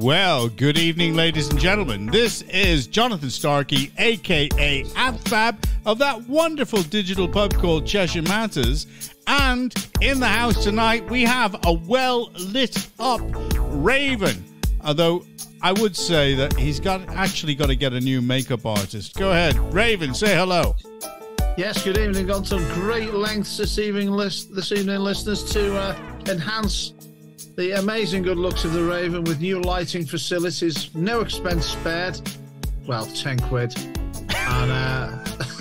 Well, good evening, ladies and gentlemen. This is Jonathan Starkey, a.k.a. AdFab, of that wonderful digital pub called Cheshire Matters. And in the house tonight, we have a well-lit-up Raven. Although, I would say that he's actually got to get a new makeup artist. Go ahead. Raven, say hello. Yes, good evening. Gone to great lengths this evening, listeners, to enhance the amazing good looks of the Raven with new lighting facilities, no expense spared. Well, 10 quid. And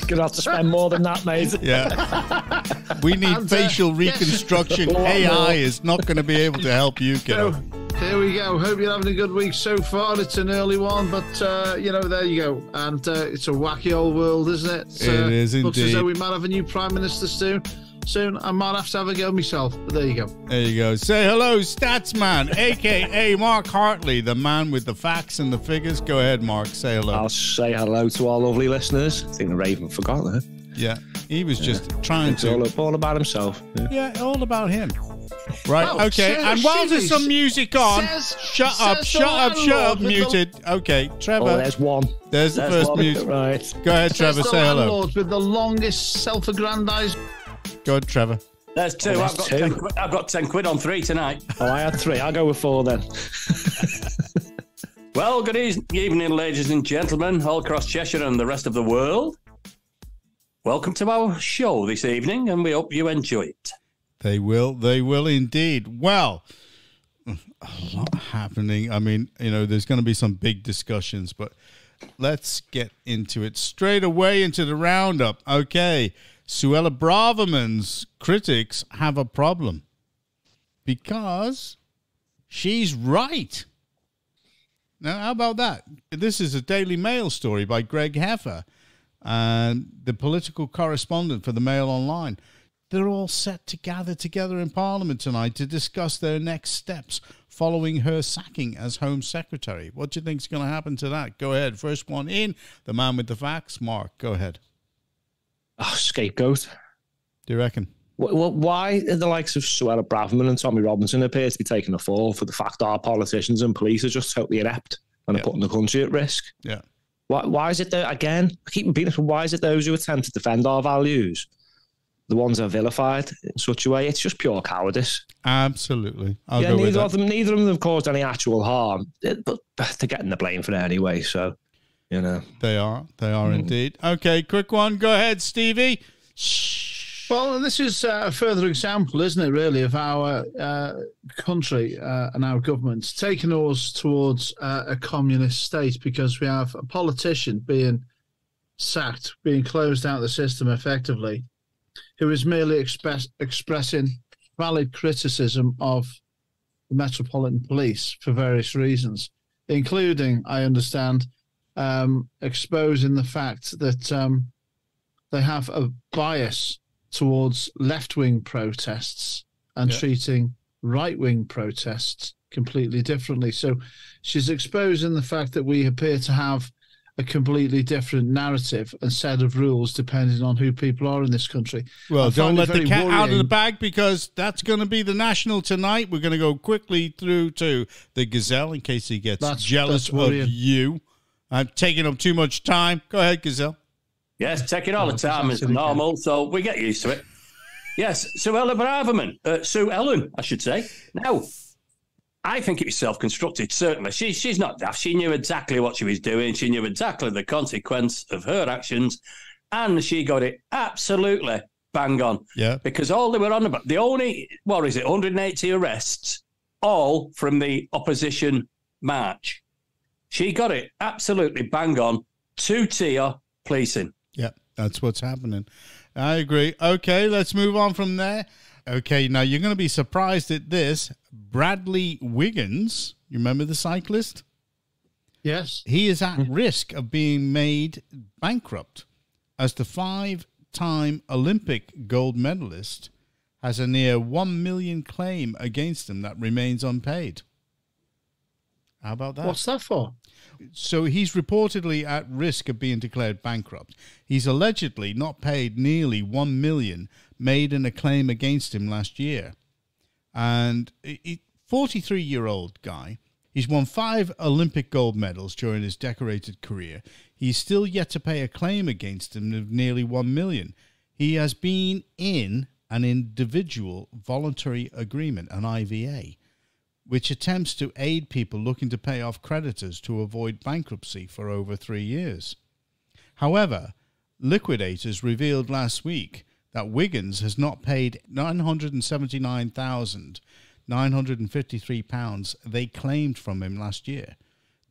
gonna have to spend more than that, mate. Yeah. We need facial reconstruction. AI is not going to be able to help you, kiddo. So, there we go. Hope you're having a good week so far. It's an early one, but, there you go. And it's a wacky old world, isn't it? It is indeed. Looks as though we might have a new Prime Minister soon. I might have to have a go myself, but there you go. There you go. Say hello, Statsman, a.k.a. Mark Hartley, the man with the facts and the figures. Go ahead, Mark. Say hello. I'll say hello to our lovely listeners. I think the Raven forgot that. Yeah, he was just trying to... It's all about himself. Yeah, all about him. Right, Oh, okay. And while there's some music on... Shut up, muted. Okay, Trevor. Oh, there's one. There's the first music. Right. Go ahead, Trevor, say hello. Landlord with the longest self-aggrandized... Go ahead, Trevor. There's two. Oh, I've got 10 quid. I've got 10 quid on 3 tonight. Oh, I had 3. I'll go with 4 then. Well, good evening, ladies and gentlemen, all across Cheshire and the rest of the world. Welcome to our show this evening, and we hope you enjoy it. They will indeed. Well, a lot happening. I mean, there's going to be some big discussions, but let's get into it straight away into the roundup. Okay. Suella Braverman's critics have a problem because she's right. Now, how about that? This is a Daily Mail story by Greg Heffer, and the political correspondent for the Mail Online. They're all set to gather together in Parliament tonight to discuss their next steps following her sacking as Home Secretary. What do you think is going to happen to that? Go ahead. First one in, the man with the facts. Mark, go ahead. Oh, scapegoat. Do you reckon? Well, why the likes of Suella Braverman and Tommy Robinson appear to be taking a fall for the fact that our politicians and police are just totally inept and are putting the country at risk? Yeah. Why is it that, again, I keep repeating it, why is it those who attempt to defend our values, the ones that are vilified in such a way? It's just pure cowardice. Absolutely. Neither of them have caused any actual harm, but they're getting the blame for it anyway, so... They are indeed. Okay, quick one. Go ahead, Stevie. Well, this is a further example, isn't it, really, of our country and our government taking us towards a communist state, because we have a politician being sacked, being closed out of the system effectively, who is merely expressing valid criticism of the Metropolitan Police for various reasons, including, I understand, exposing the fact that they have a bias towards left-wing protests and treating right-wing protests completely differently. So she's exposing the fact that we appear to have a completely different narrative and set of rules depending on who people are in this country. Well, don't let the cat out of the bag, because that's going to be the National tonight. We're going to go quickly through to the Gazelle in case he gets jealous of you. I'm taking up too much time. Go ahead, Gazelle. Yes, taking all the time is normal, so we get used to it. Yes, Suella Braverman. Sue Ellen, I should say. Now, I think it was self-constructed, certainly. She's not daft. She knew exactly what she was doing. She knew exactly the consequence of her actions, and she got it absolutely bang on. Yeah. Because all they were on about, 180 arrests, all from the opposition march. She got it absolutely bang on. 2-tier policing. Yeah, that's what's happening. I agree. Okay, let's move on from there. Okay, now you're going to be surprised at this. Bradley Wiggins, you remember the cyclist? Yes. He is at risk of being made bankrupt, as the 5-time Olympic gold medalist has a near $1 million claim against him that remains unpaid. How about that? What's that for? So he's reportedly at risk of being declared bankrupt. He's allegedly not paid nearly $1 million made in a claim against him last year. And a 43-year-old guy He's won 5 Olympic gold medals during his decorated career. He's still yet to pay a claim against him of nearly $1 million. He has been in an individual voluntary agreement, an IVA, which attempts to aid people looking to pay off creditors to avoid bankruptcy for over 3 years. However, liquidators revealed last week that Wiggins has not paid £979,953 they claimed from him last year.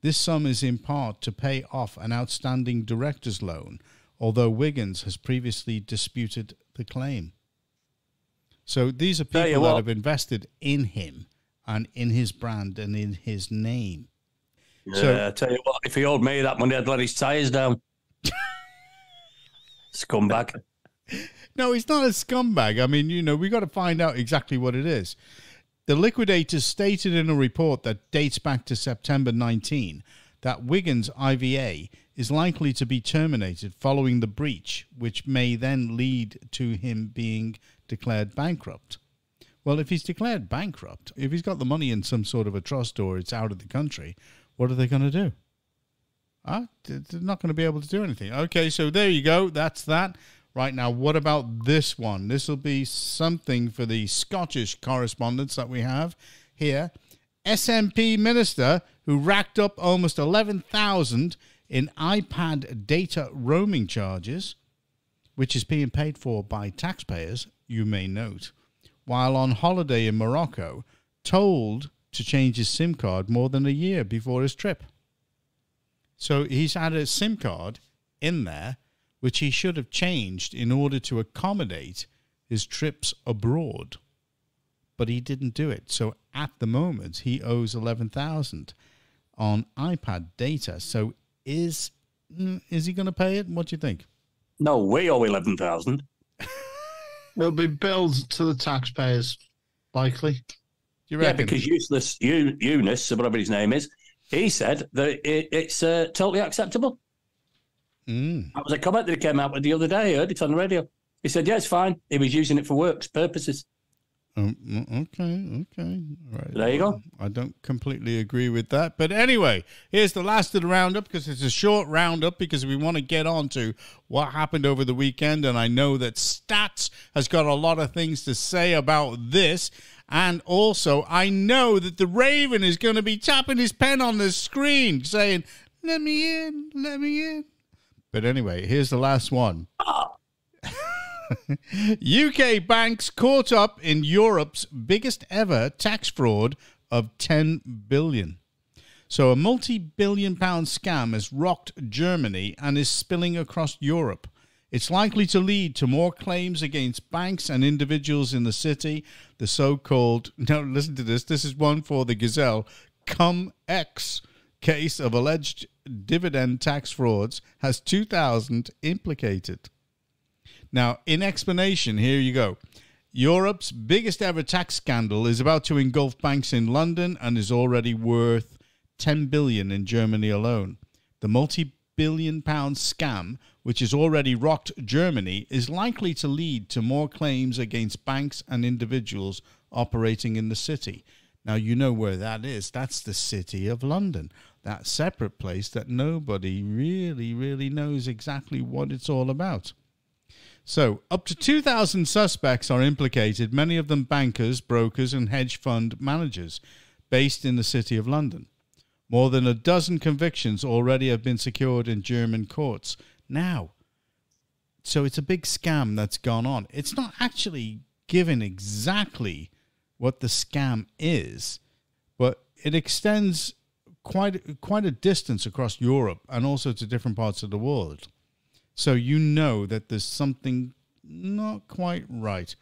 This sum is in part to pay off an outstanding director's loan, although Wiggins has previously disputed the claim. So these are people that have invested in him and in his brand and in his name. Yeah, so, I tell you what, if he owed me that money, I'd let his tyres down. Scumbag. No, he's not a scumbag. I mean, you know, we got to find out exactly what it is. The liquidators stated in a report that dates back to September 19 that Wiggins' IVA is likely to be terminated following the breach, which may then lead to him being declared bankrupt. Well, if he's declared bankrupt, if he's got the money in some sort of a trust or it's out of the country, what are they going to do? They're not going to be able to do anything. Okay, so there you go. That's that. Right now, what about this one? This will be something for the Scottish correspondents that we have here. SNP minister who racked up almost 11,000 in iPad data roaming charges, which is being paid for by taxpayers, you may note, while on holiday in Morocco, told to change his SIM card more than a year before his trip. So he's had a SIM card in there, which he should have changed in order to accommodate his trips abroad. But he didn't do it. So at the moment, he owes 11,000 on iPad data. So is he going to pay it? What do you think? No, we owe 11,000. It'll be billed to the taxpayers, likely. Yeah, because Eunice, whatever his name is, he said that it's totally acceptable. That was a comment that he came out with the other day. I heard it on the radio. He said, yeah, it's fine. He was using it for works purposes. Okay. Right. There you go. I don't completely agree with that. But anyway, here's the last of the roundup, because it's a short roundup, because we want to get on to what happened over the weekend. And I know that Stats has got a lot of things to say about this. And also, I know that the Raven is going to be tapping his pen on the screen saying, let me in, let me in. But anyway, here's the last one. UK banks caught up in Europe's biggest ever tax fraud of 10 billion. So a multi-billion pound scam has rocked Germany and is spilling across Europe. It's likely to lead to more claims against banks and individuals in the city. The so-called, now listen to this, this is one for the Gazelle, Cum-Ex case of alleged dividend tax frauds has 2,000 implicated. Now, in explanation, here you go. Europe's biggest ever tax scandal is about to engulf banks in London and is already worth 10 billion in Germany alone. The multi-billion pound scam, which has already rocked Germany, is likely to lead to more claims against banks and individuals operating in the city. Now, you know where that is. That's the City of London. That separate place that nobody really knows exactly what it's all about. So, up to 2,000 suspects are implicated, many of them bankers, brokers, and hedge fund managers based in the City of London. More than a dozen convictions already have been secured in German courts. Now, so it's a big scam that's gone on. It's not actually given exactly what the scam is, but it extends quite a distance across Europe and also to different parts of the world. So you know that there's something not quite right.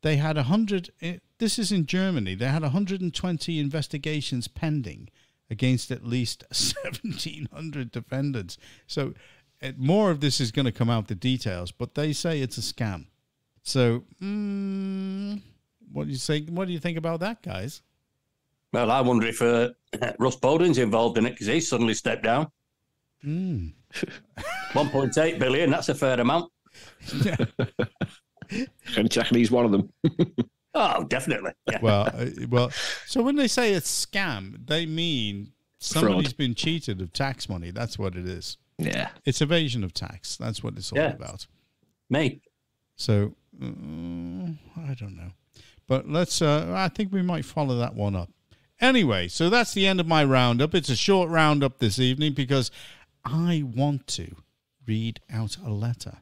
They had 100, this is in Germany, they had 120 investigations pending against at least 1,700 defendants. So more of this is going to come out, the details, but they say it's a scam. So what do you say? What do you think about that, guys? Well, I wonder if Russ Bowden's involved in it, because he's suddenly stepped down. 1.8 billion, that's a fair amount. I'm checking he's one of them. Oh, definitely. Yeah. Well. So when they say it's scam, they mean somebody's been cheated of tax money. That's what it is. Yeah, it's evasion of tax. That's what it's all about. Mate. So I don't know, but let's. I think we might follow that one up. Anyway, so that's the end of my roundup. It's a short roundup this evening because I want to read out a letter,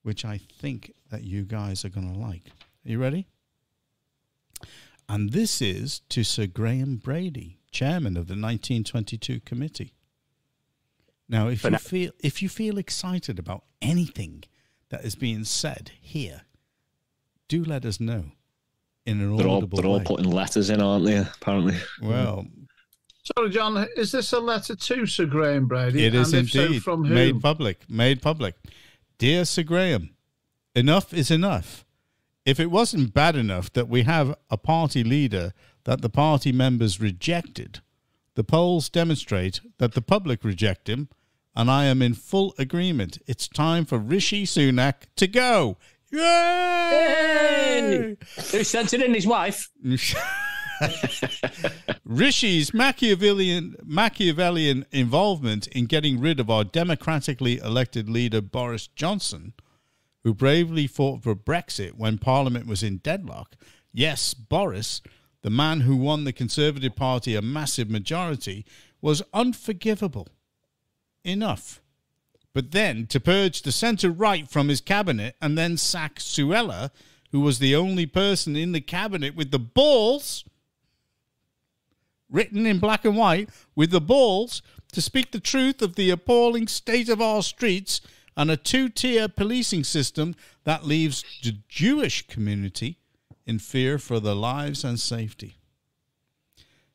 which I think that you guys are going to like. Are you ready? And this is to Sir Graham Brady, chairman of the 1922 committee. Now, if you feel excited about anything that is being said here, do let us know in an audible way. They're all putting letters in, aren't they? Apparently. Well, sorry, John. Is this a letter to Sir Graham Brady? It is indeed. So, from whom? Made public. Dear Sir Graham, enough is enough. If it wasn't bad enough that we have a party leader that the party members rejected, the polls demonstrate that the public reject him, and I am in full agreement. It's time for Rishi Sunak to go. Yay! Who sent it in? His wife. Rishi's Machiavellian involvement in getting rid of our democratically elected leader Boris Johnson, who bravely fought for Brexit when Parliament was in deadlock. Yes, Boris, the man who won the Conservative Party a massive majority, was unforgivable. Enough. But then to purge the centre-right from his cabinet and then sack Suella, who was the only person in the cabinet with the balls, written in black and white, with the balls to speak the truth of the appalling state of our streets and a two-tier policing system that leaves the Jewish community in fear for their lives and safety.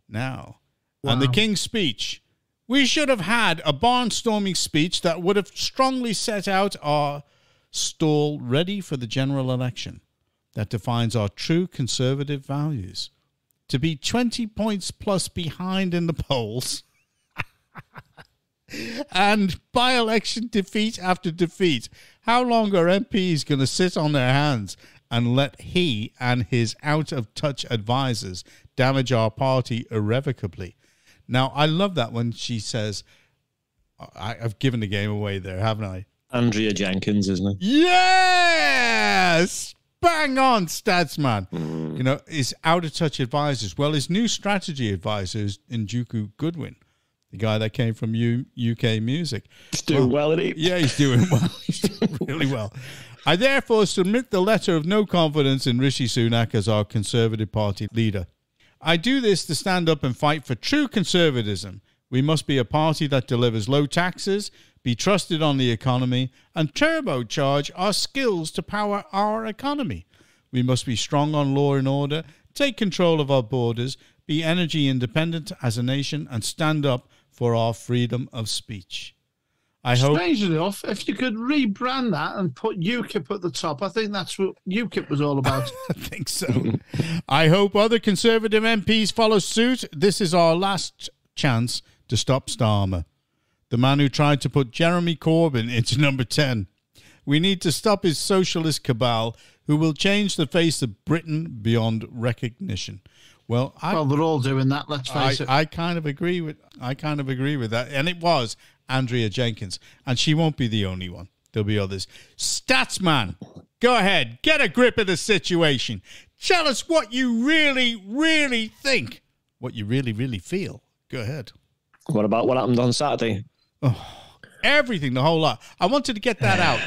Now, and the King's speech. We should have had a barnstorming speech that would have strongly set out our stall ready for the general election that defines our true conservative values. To be 20 points plus behind in the polls and by-election defeat after defeat. How long are MPs going to sit on their hands and let he and his out-of-touch advisors damage our party irrevocably? Now, I love that when she says, I've given the game away there, haven't I? Andrea Jenkins, isn't it? Yes! Bang on, Statsman. You know, his out-of-touch advisors. Well, his new strategy advisor is Njoku Goodwin, the guy that came from UK Music. He's doing well, isn't he? Yeah, he's doing well. He's doing really well. I therefore submit the letter of no confidence in Rishi Sunak as our Conservative Party leader. I do this to stand up and fight for true conservatism. We must be a party that delivers low taxes, be trusted on the economy, and turbocharge our skills to power our economy. We must be strong on law and order, take control of our borders, be energy independent as a nation, and stand up for our freedom of speech. Strangely enough, if you could rebrand that and put UKIP at the top, I think that's what UKIP was all about. I think so. I hope other Conservative MPs follow suit. This is our last chance to stop Starmer, the man who tried to put Jeremy Corbyn into number 10. We need to stop his socialist cabal who will change the face of Britain beyond recognition. Well, they're all doing that, let's face it. I kind of agree with that. And it was Andrea Jenkins. And she won't be the only one. There'll be others. Statsman, go ahead. Get a grip of the situation. Tell us what you really, really think. What you really, really feel. Go ahead. What about what happened on Saturday? Oh, everything, the whole lot. I wanted to get that out,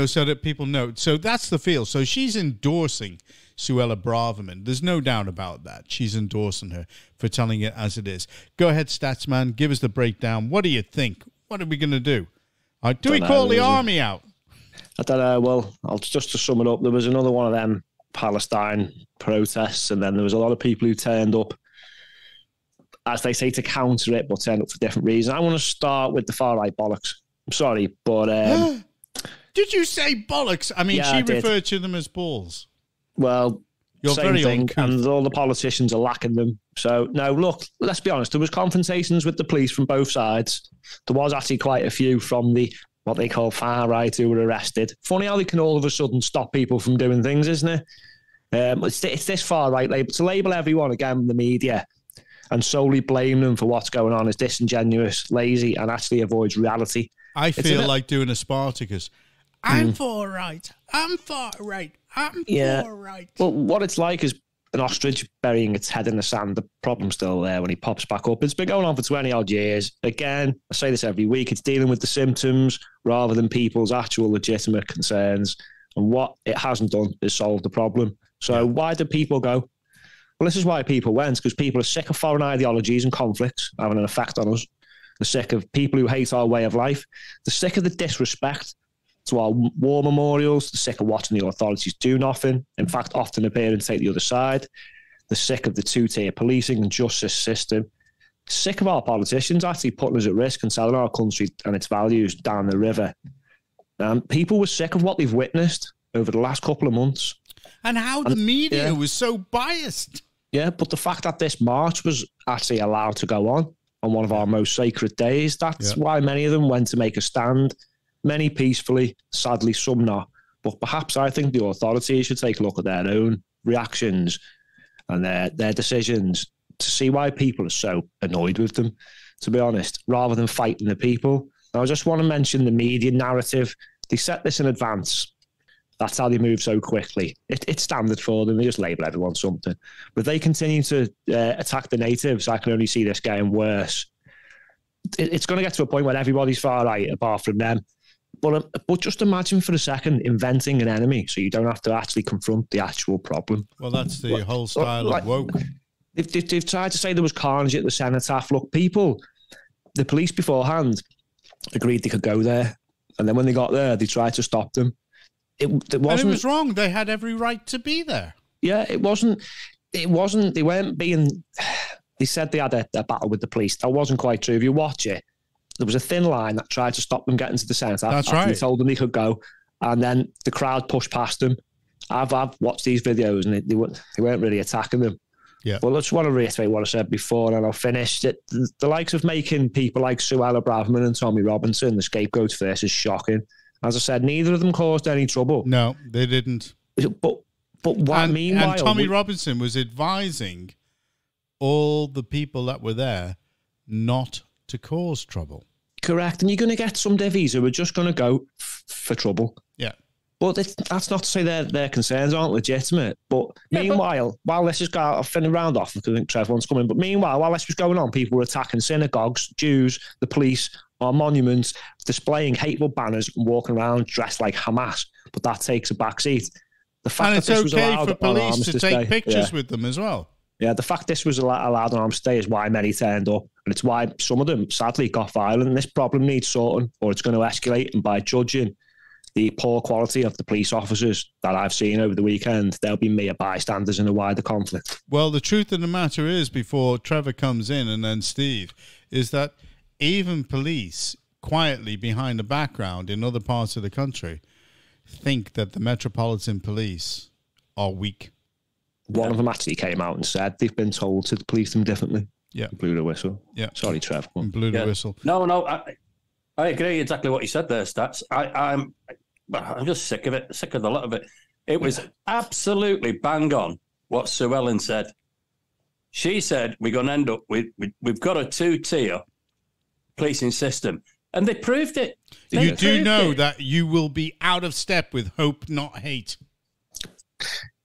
so that people know. So that's the feel. So she's endorsing Suella Braverman. There's no doubt about that. She's endorsing her for telling it as it is. Go ahead, Statsman. Give us the breakdown. What do you think? What are we going to do? Do we call the army out? I don't know. Well, just to sum it up, there was another one of them Palestine protests, and then there was a lot of people who turned up, as they say, to counter it, but turned up for different reasons. I want to start with the far-right bollocks. I'm sorry, but... Did you say bollocks? I mean, yeah, she referred to them as balls. Well, you're same very thing, uncouth. and all the politicians are lacking them. So, no, look, let's be honest. There was confrontations with the police from both sides. There was actually quite a few from the, what they call far right, who were arrested. Funny how they can all of a sudden stop people from doing things, isn't it? It's this far right to label everyone again, the media, and solely blame them for what's going on is disingenuous, lazy, and actually avoids reality. I feel like doing a Spartacus. I'm far right. I'm far right. I'm far right. Well, what it's like is an ostrich burying its head in the sand. The problem's still there when he pops back up. It's been going on for 20 odd years. Again, I say this every week. It's dealing with the symptoms rather than people's actual legitimate concerns. And what it hasn't done is solve the problem. So why do people go? Well, this is why people went, because people are sick of foreign ideologies and conflicts having an effect on us. They're sick of people who hate our way of life. They're sick of the disrespect to our war memorials. They're sick of watching the authorities do nothing. In fact, often appear and take the other side. They're sick of the two-tier policing and justice system. Sick of our politicians actually putting us at risk and selling our country and its values down the river. People were sick of what they've witnessed over the last couple of months. And how the media was so biased. Yeah, but the fact that this march was actually allowed to go on one of our most sacred days, that's why many of them went to make a stand. Many peacefully, sadly some not. But perhaps I think the authorities should take a look at their own reactions and their decisions to see why people are so annoyed with them, to be honest, rather than fighting the people. Now, I just want to mention the media narrative. They set this in advance. That's how they move so quickly. It's standard for them. They just label everyone something. But they continue to attack the natives. I can only see this getting worse. It's going to get to a point where everybody's far right, apart from them. But just imagine for a second inventing an enemy so you don't have to actually confront the actual problem. Well, that's the whole style of woke. They've tried to say there was carnage at the cenotaph. Look, the police beforehand agreed they could go there. And then when they got there, they tried to stop them. It wasn't, and it was wrong. They had every right to be there. Yeah, it wasn't, they weren't being, they said they had a battle with the police. That wasn't quite true. If you watch it, there was a thin line that tried to stop them getting to the centre. That's right. They told them they could go. And then the crowd pushed past them. I've watched these videos and they weren't really attacking them. Yeah. Well, I just want to reiterate what I said before and I'll finish. The likes of making people like Suella Braverman and Tommy Robinson the scapegoats for this is shocking. As I said, neither of them caused any trouble. No, they didn't. But what meanwhile... And Tommy Robinson was advising all the people that were there not to cause trouble. Correct. And you're going to get some divvies who are just going to go for trouble. Yeah. But that's not to say their concerns aren't legitimate. But meanwhile, while this is going... I'll finish round off because I think Trevor coming. But meanwhile, while this was going on, people were attacking synagogues, Jews, the police, our monuments, displaying hateful banners and walking around dressed like Hamas. But that takes a backseat. The fact and it's that this okay was for police to take pictures with them as well. Yeah, the fact this was allowed on Armistice Day is why many turned up. And it's why some of them, sadly, got violent. And this problem needs sorting or it's going to escalate. And by judging the poor quality of the police officers that I've seen over the weekend, they'll be mere bystanders in a wider conflict. Well, the truth of the matter is, before Trevor comes in and then Steve, is that even police quietly behind the background in other parts of the country think that the Metropolitan Police are weak. One of them actually came out and said they've been told to police them differently. Yeah. Blew the whistle. Yeah. Sorry, Trev. Blew the whistle. No, I agree exactly what you said there, Stats. I'm just sick of it, sick of the lot of it. It was absolutely bang on what Sue Ellen said. She said we're going to end up with, we've got a two-tier policing system. And they proved it. You do know that you will be out of step with hope, not hate.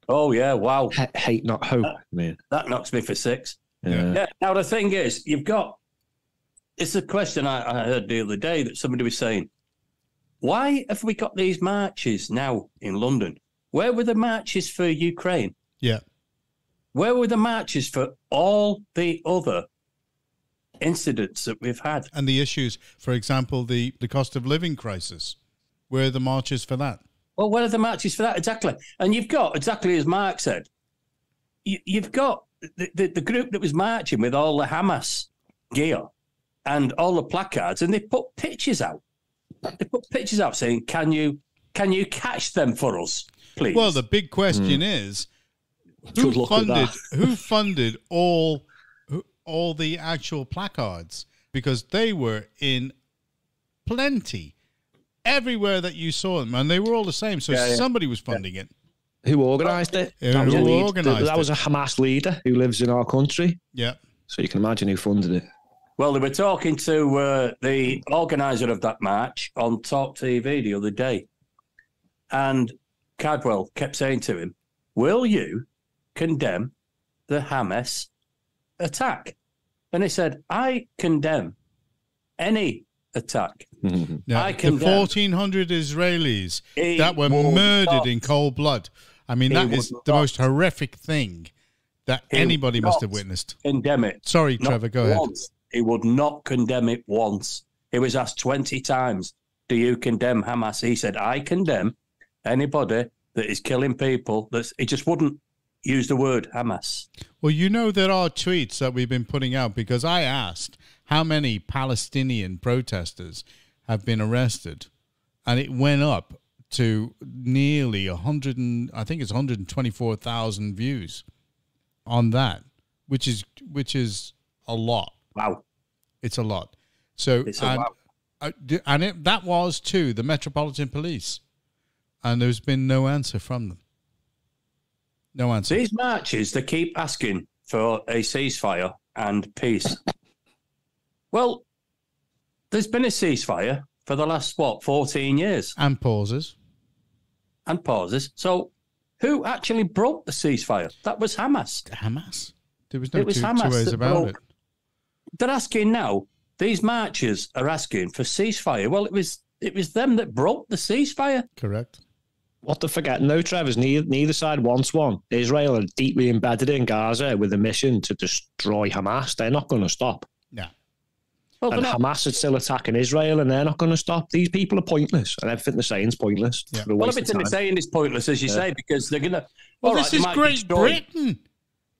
Oh, yeah, wow. Hate, not hope, man. That knocks me for 6. Yeah. Now, the thing is, it's a question I heard the other day that somebody was saying, why have we got these marches now in London? Where were the marches for Ukraine? Yeah. Where were the marches for all the other incidents that we've had? And the issues, for example, the cost of living crisis. Where are the marches for that? Well, where are the marches for that? Exactly. And you've got, exactly as Mark said, you've got the group that was marching with all the Hamas gear and all the placards, and they put pictures out. They put pictures out saying, can you catch them for us, please? Well, the big question is, who funded all the actual placards? Because they were in plenty everywhere that you saw them, and they were all the same. So somebody was funding it. Who organised it? Who That was a lead- organised that was it? a Hamas leader who lives in our country. Yeah. So you can imagine who funded it. Well, they were talking to the organizer of that march on Talk TV the other day. And Cadwell kept saying to him, will you condemn the Hamas attack? And he said, I condemn any attack. Yeah, I the condemn. 1,400 Israelis He that were would murdered not. in cold blood. I mean, He that would is the not. most horrific thing that He anybody would must not have witnessed. Condemn it. Sorry, Not Trevor, go ahead. once. He would not condemn it once. He was asked 20 times, do you condemn Hamas? He said, I condemn anybody that is killing people. He just wouldn't use the word Hamas. Well, you know, there are tweets that we've been putting out because I asked how many Palestinian protesters have been arrested, and it went up to nearly 100 and I think it's 124,000 views on that, which is a lot. Wow. It's a lot. So It's a wow. That was to the Metropolitan Police, and there's been no answer from them. No answer. These marches, they keep asking for a ceasefire and peace. Well, there's been a ceasefire for the last, 14 years? And pauses. And pauses. So who actually broke the ceasefire? That was Hamas. Hamas. There was no It was two Hamas ways that about broke. it. They're asking now, these marchers are asking for ceasefire. Well, it was them that broke the ceasefire. Correct. What they're forgetting, though, Trev, is neither side wants one. Israel are deeply embedded in Gaza with a mission to destroy Hamas. They're not going to stop. Yeah. Well, And Hamas is still attacking Israel, and they're not going to stop. These people are pointless, and everything they're saying is pointless. Yeah. They're a well, waste of everything they're time. saying is pointless, as you say, because they're going to... Well, this is Great Britain.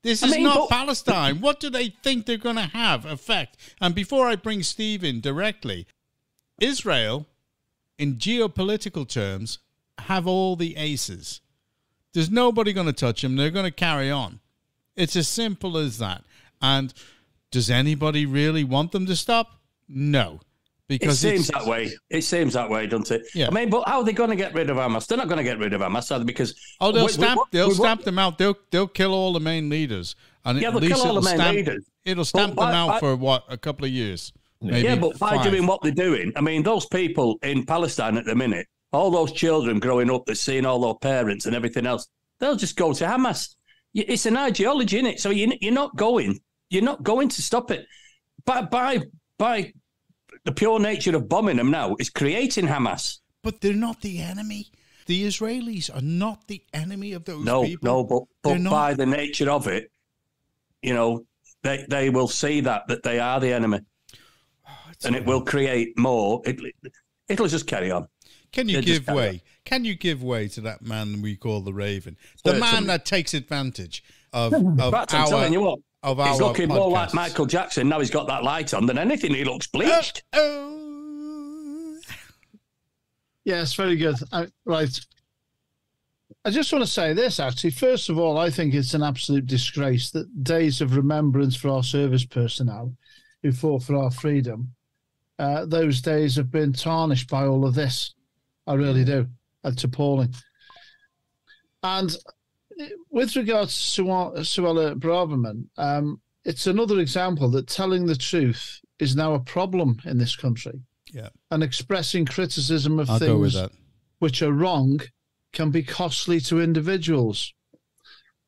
This is mean, not but- Palestine. What do they think they're going to have effect? And before I bring Steve in directly, Israel, in geopolitical terms, have all the aces. There's nobody going to touch them. They're going to carry on. It's as simple as that. And does anybody really want them to stop? No. Because It seems that way. It seems that way, doesn't it? Yeah. I mean, but how are they going to get rid of Hamas? They're not going to get rid of Hamas, are they? Because they'll stamp them out. They'll kill all the main leaders, and Yeah, at they'll least kill all the main leaders. It'll stamp But them out by- for a couple of years. Maybe yeah, but by 5. doing what they're doing, I mean, those people in Palestine at the minute, all those children growing up that's seeing all their parents and everything else, they'll just go to Hamas. It's an ideology, isn't it? So you're not going to stop it. By the pure nature of bombing them now is creating Hamas. But they're not the enemy. The Israelis are not the enemy of those people. No, but They're not. by the nature of it, they will see that they are the enemy, and it will create more. It'll just carry on. Can you They're just give way? Can you give way to that man we call the Raven? The Certainly. man that takes advantage of But I'm telling you what, of he's our looking more like podcasts. Michael Jackson now. He's got that light on than anything. He looks bleached. Yes, very good. Right. I just want to say this, actually. First of all, I think it's an absolute disgrace that days of remembrance for our service personnel who fought for our freedom, those days have been tarnished by all of this. I really do. It's appalling. And with regards to Suella Braverman, it's another example that telling the truth is now a problem in this country. Yeah. And expressing criticism of I'll go with things that. which are wrong can be costly to individuals.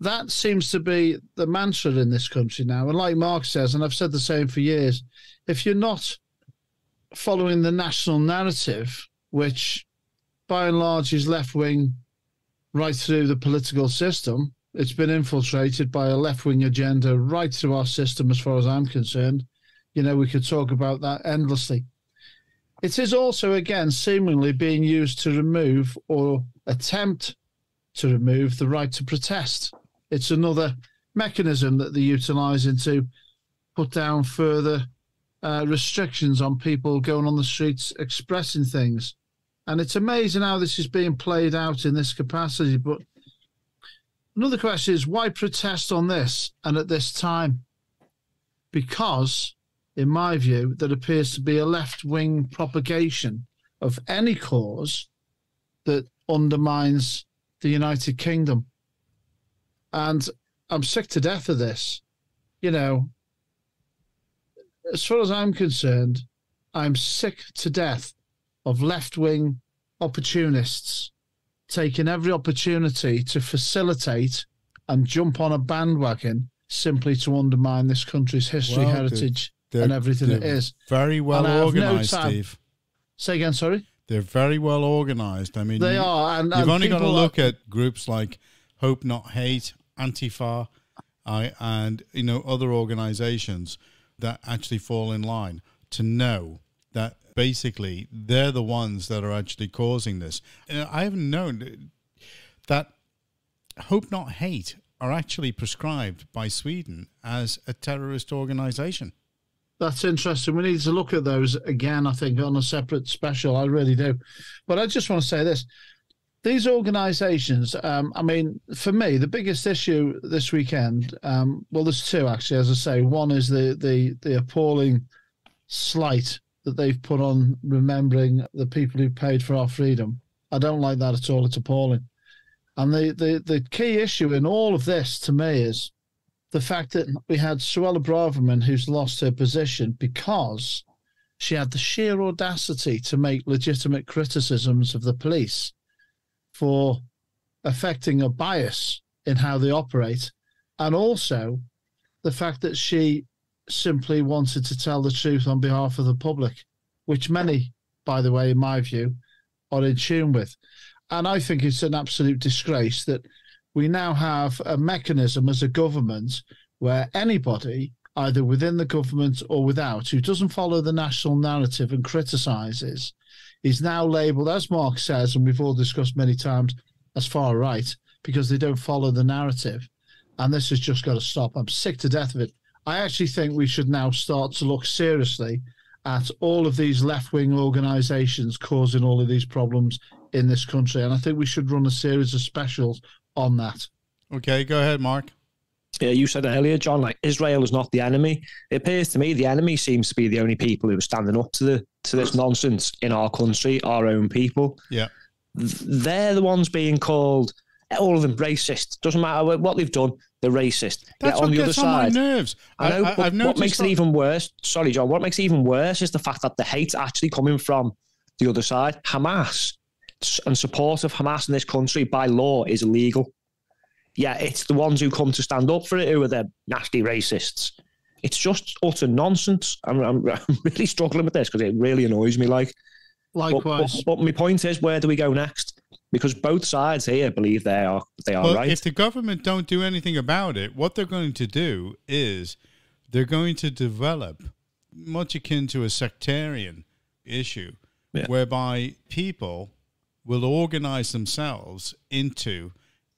That seems to be the mantra in this country now. And like Mark says, and I've said the same for years, if you're not following the national narrative, which by and large is left-wing right through the political system, it's been infiltrated by a left-wing agenda right through our system as far as I'm concerned. We could talk about that endlessly. It is also, again, seemingly being used to remove or attempt to remove the right to protest. It's another mechanism that they're utilising to put down further restrictions on people going on the streets expressing things. And it's amazing how this is being played out in this capacity. But another question is, why protest on this and at this time? Because, in my view, there appears to be a left-wing propagation of any cause that undermines the United Kingdom. And I'm sick to death of this. You know, as far as I'm concerned, I'm sick to death of left-wing opportunists taking every opportunity to facilitate and jump on a bandwagon simply to undermine this country's history, heritage, and everything it is. Very well organised, Steve. Say again, sorry? They're very well organised. I mean, they are. And you've only got to look at groups like Hope Not Hate, Antifa, and other organisations that actually fall in line to know that basically they're the ones that are actually causing this. I haven't known that Hope Not Hate are actually prescribed by Sweden as a terrorist organisation. That's interesting. We need to look at those again, I think, on a separate special. I really do. But I just want to say this. These organisations, I mean, for me, the biggest issue this weekend, well, there's two, actually, as I say. One is the appalling slight that they've put on remembering the people who paid for our freedom. I don't like that at all. It's appalling. And the key issue in all of this, to me, is the fact that we had Suella Braverman, who's lost her position because she had the sheer audacity to make legitimate criticisms of the police for affecting a bias in how they operate, and also the fact that she simply wanted to tell the truth on behalf of the public, which many, by the way, in my view, are in tune with. And I think it's an absolute disgrace that we now have a mechanism as a government where anybody, either within the government or without, who doesn't follow the national narrative and criticises, is now labelled, as Mark says, and we've all discussed many times, as far right, because they don't follow the narrative. And this has just got to stop. I'm sick to death of it. I actually think we should now start to look seriously at all of these left-wing organisations causing all of these problems in this country. And I think we should run a series of specials on that. Okay, go ahead, Mark. Yeah, you said earlier, John, like Israel is not the enemy. It appears to me the enemy seems to be the only people who are standing up to this nonsense in our country, our own people. Yeah. They're the ones being called, all of them, racist. Doesn't matter what they've done, they're racist. That's what gets on my nerves. I know, but what makes it even worse, sorry, John, what makes it even worse is the fact that the hate's actually coming from the other side. Hamas and support of Hamas in this country by law is illegal. Yeah, it's the ones who come to stand up for it who are the nasty racists. It's just utter nonsense. I'm really struggling with this because it really annoys me. Likewise. But my point is, where do we go next? Because both sides here believe they are right. If the government don't do anything about it, what they're going to do is they're going to develop much akin to a sectarian issue, whereby people will organize themselves into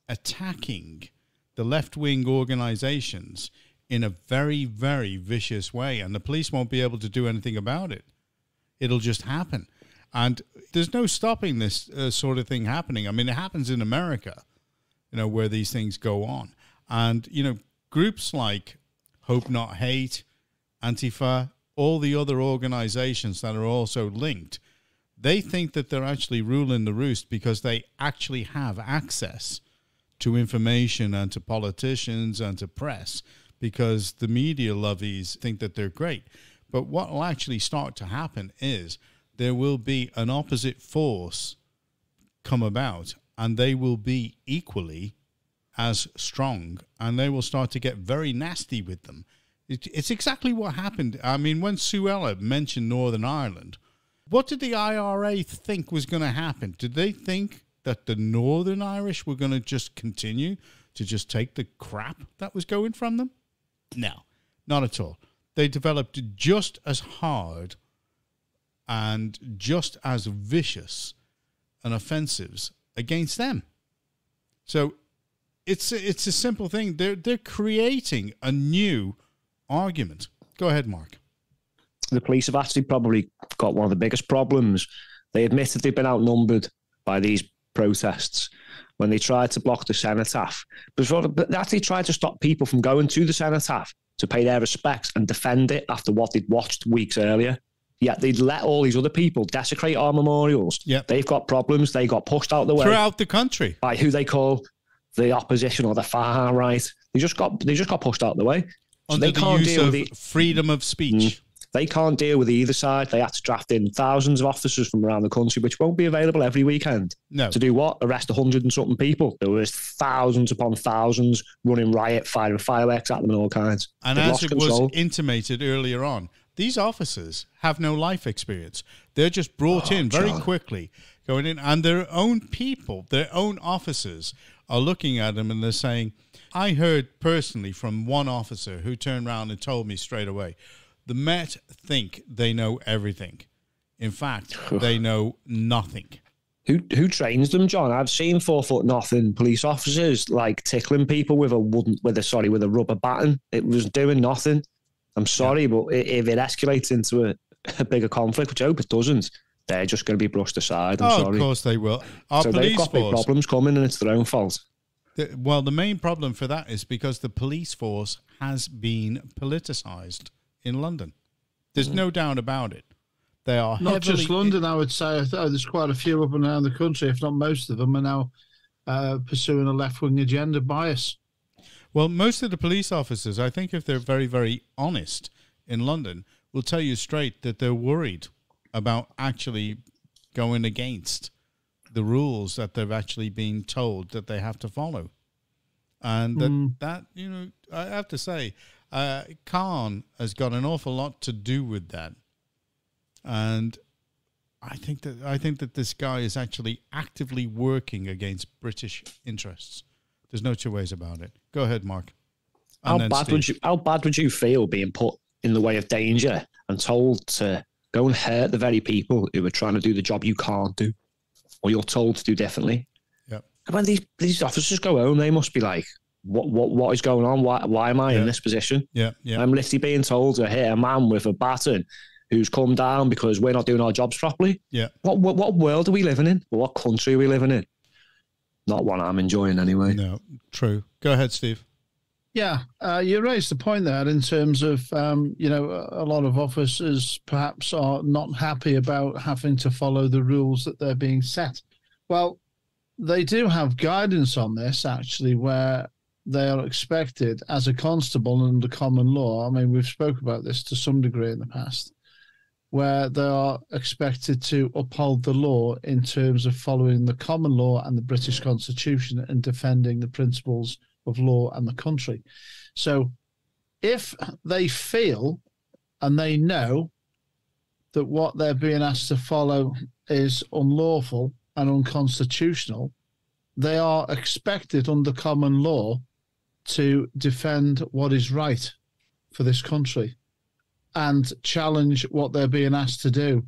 attacking the left-wing organizations in a very, very vicious way, and the police won't be able to do anything about it. It'll just happen. And there's no stopping this sort of thing happening. I mean, it happens in America, where these things go on. And, groups like Hope Not Hate, Antifa, all the other organizations that are also linked, they think that they're actually ruling the roost because they actually have access to information and to politicians and to press, because the media lovies think that they're great. But what will actually start to happen is there will be an opposite force come about, and they will be equally as strong, and they will start to get very nasty with them. It's exactly what happened. I mean, when Suella mentioned Northern Ireland, what did the IRA think was going to happen? Did they think that the Northern Irish were going to just continue to just take the crap that was going from them? No, not at all. They developed just as hard and just as vicious and offensives against them. So it's a simple thing. They're creating a new argument. Go ahead, Mark. The police have actually probably got one of the biggest problems. They admit that they've been outnumbered by these protests when they tried to block the cenotaph. But they actually tried to stop people from going to the cenotaph to pay their respects and defend it after what they'd watched weeks earlier. Yet they'd let all these other people desecrate our memorials. Yep. They've got problems. They got pushed out the way throughout the country by who they call the opposition or the far right. They just got pushed out the way. So under they the can't use deal of with freedom of speech. They can't deal with either side. They had to draft in thousands of officers from around the country, which won't be available every weekend. No. To do what? Arrest 100 and something people. There was thousands upon thousands running riot, firing fireworks at them and all kinds. And They've as lost it control. was intimated earlier on, these officers have no life experience. They're just brought in very quickly, going in, and their own people, their own officers are looking at them and they're saying, I heard personally from one officer who turned around and told me straight away, the Met think they know everything. In fact, they know nothing. Who trains them, John? I've seen 4'0" police officers like tickling people with a rubber baton. It was doing nothing. I'm sorry, but if it escalates into a bigger conflict, which I hope it doesn't, they're just going to be brushed aside. I'm sorry. Of course they will. Our so police they've got force, big problems coming, and it's their own fault. The main problem for that is because the police force has been politicised in London. There's no doubt about it. They are not just London, I would say. There's quite a few up and down the country, if not most of them, are now pursuing a left-wing agenda bias. Well, most of the police officers, I think if they're very, very honest in London, will tell you straight that they're worried about actually going against the rules that they've actually been told that they have to follow. And that, I have to say, Khan has got an awful lot to do with that. And I think that this guy is actually actively working against British interests. There's no two ways about it. Go ahead, Mark. How bad would you feel being put in the way of danger and told to go and hurt the very people who are trying to do the job you can't do, or you're told to do differently? Yeah. When these officers go home, they must be like, what is going on? Why am I in this position? Yeah. I'm literally being told to hit a man with a baton who's come down because we're not doing our jobs properly. Yeah. What world are we living in? What country are we living in? Not one I'm enjoying anyway. No, true. Go ahead, Steve. Yeah, you raised the point there in terms of, a lot of officers perhaps are not happy about having to follow the rules that they're being set. Well, they do have guidance on this, actually, where they are expected as a constable under common law. I mean, we've spoke about this to some degree in the past, where they are expected to uphold the law in terms of following the common law and the British Constitution and defending the principles of law and the country. So if they feel and they know that what they're being asked to follow is unlawful and unconstitutional, they are expected under common law to defend what is right for this country and challenge what they're being asked to do.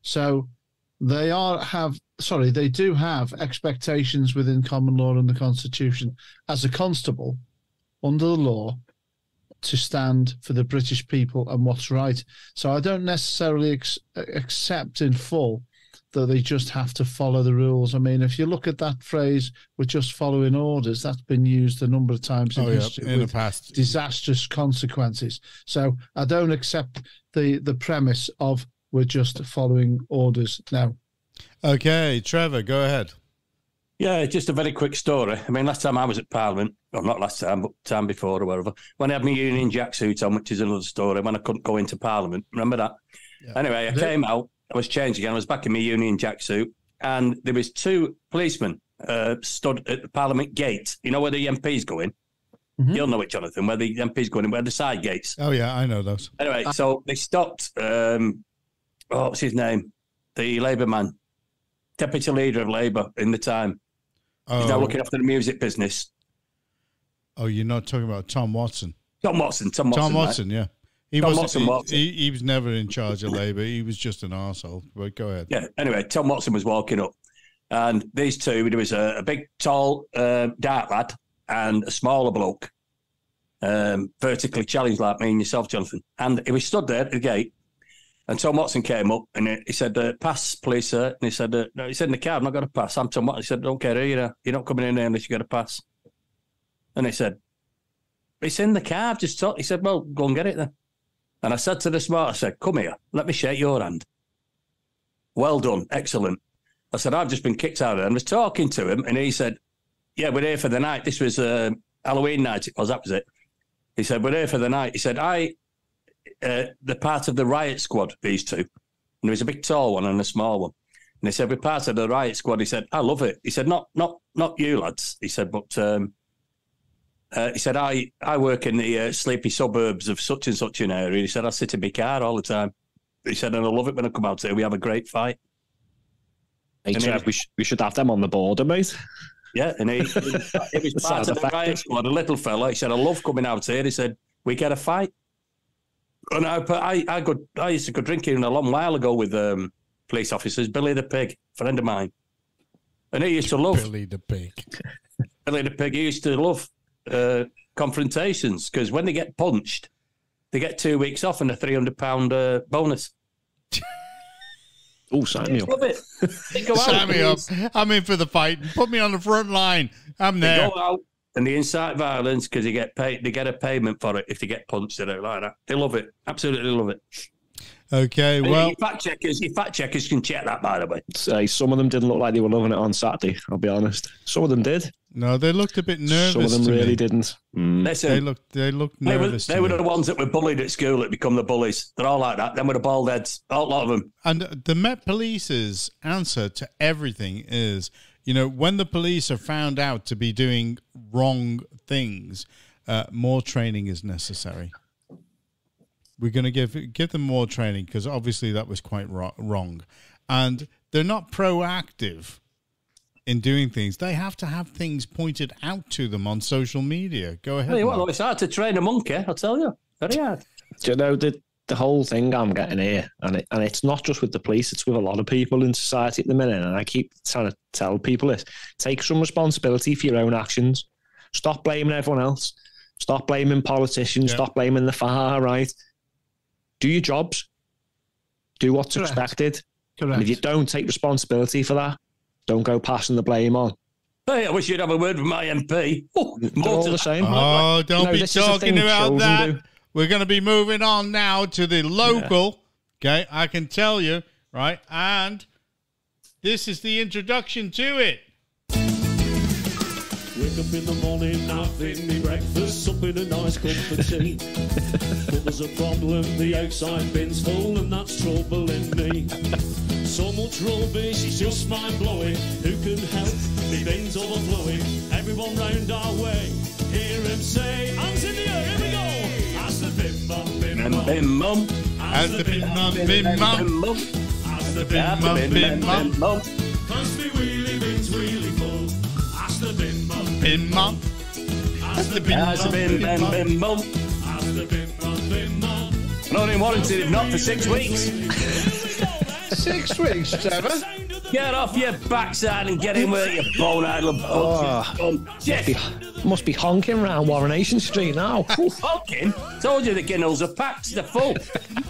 So they do have expectations within common law and the Constitution as a constable under the law to stand for the British people and what's right. So I don't necessarily accept in full that they just have to follow the rules. I mean, if you look at that phrase, we're just following orders, that's been used a number of times in history in the past. Disastrous consequences. So I don't accept the premise of we're just following orders now. Okay, Trevor, go ahead. Yeah, just a very quick story. I mean, last time I was at Parliament, well, not last time, but time before or whatever, when I had my Union Jack suit on, which is another story, when I couldn't go into Parliament. Remember that? Yeah. Anyway, I came out, I was changed again, I was back in my Union Jack suit, and there was two policemen stood at the Parliament gate. You know where the MP's going? Mm-hmm. You'll know it, Jonathan, where the MP's going, where the side gates. Oh, yeah, I know those. Anyway, so they stopped, what's his name? The Labour man. Deputy leader of Labour in the time. Oh. He's now looking after the music business. Oh, you're not talking about Tom Watson? Tom Watson, yeah. He was never in charge of Labour. He was just an arsehole. But go ahead. Yeah, anyway, Tom Watson was walking up. And these two, there was a big, tall, dark lad and a smaller bloke, vertically challenged like me and yourself, Jonathan. And he was stood there at the gate. And Tom Watson came up and he said, pass, please, sir. And he said, no, he said in the car, I've not got a pass. I'm Tom Watson. He said, don't care, you're not coming in there unless you got a pass. And he said, it's in the car, I've just told. He said, well, go and get it then. And I said to the smart, I said, come here, let me shake your hand. Well done, excellent. I said, I've just been kicked out of it. And I was talking to him, and he said, yeah, we're here for the night. This was Halloween night, that was it. He said, we're here for the night. He said, they're part of the riot squad, these two. And there was a big tall one and a small one. And he said, we're part of the riot squad. He said, I love it. He said, not you lads. He said, but he said, I work in the sleepy suburbs of such and such an area. He said, I sit in my car all the time. He said, and I love it when I come out here. We have a great fight. Hey, Trev, we should have them on the border, mate. Yeah, and he was part of the riot squad, a little fella. He said, I love coming out here. He said, we get a fight. And I used to go drinking a long while ago with police officers. Billy the Pig, friend of mine. And he used to love... Billy the Pig. Billy the Pig, he used to love confrontations, because when they get punched, they get 2 weeks off and a £300 bonus. Oh, sign me up. Love it. Sign me up. I'm in for the fight. Put me on the front line. I'm there. They go out and they incite violence because they get paid. They get a payment for it if they get punched. They don't like that. They love it. Absolutely love it. Okay, well, your fact checkers can check that, by the way. Say some of them didn't look like they were loving it on Saturday. I'll be honest. Some of them did. No, they looked a bit nervous. Some of them really me. didn't. Listen, They looked nervous. They were the ones that were bullied at school that become the bullies. They're all like that. Them with the bald heads. A lot of them. And the Met Police's answer to everything is, when the police are found out to be doing wrong things, more training is necessary. We're going to give them more training because obviously that was quite wrong. And they're not proactive in doing things. They have to have things pointed out to them on social media. Go ahead. Well, it's hard to train a monkey, I'll tell you. Very hard. Do you know the whole thing I'm getting here, and it's not just with the police, it's with a lot of people in society at the minute, and I keep trying to tell people this. Take some responsibility for your own actions. Stop blaming everyone else. Stop blaming politicians. Stop blaming the far right. Do your jobs. Do what's expected. Correct. And if you don't take responsibility for that, don't go passing the blame on. Hey, I wish you'd have a word with my MP. Oh, they're all the same. Oh, don't be talking about that. Do. We're going to be moving on now to the local. Yeah. Okay, I can tell you, right? And this is the introduction to it. Wake up in the morning, having me breakfast, supping a nice cup of tea. But there's a problem, the outside bin's full, and that's troubling me. So much rubbish, it's just mind-blowing. Who can help? The bin's overflowing. Everyone round our way, hear him say, hands in the air, here we go. As the bin mum, bin mum. Bin mum. As the bin mum, bin mum. As the bin mum, bin mum. Cause the wheelie bin's really full. As the bin mum, bin mum. As the bin mum, bin mum. As the bin mum, bin mum. Not in warranty, if not for 6 weeks. 6 weeks, Trevor. Get off your backside and get in where you bone-eyed little Must be honking round Warrenation Street now. Honking? Told you the ginnels are packed. They're full.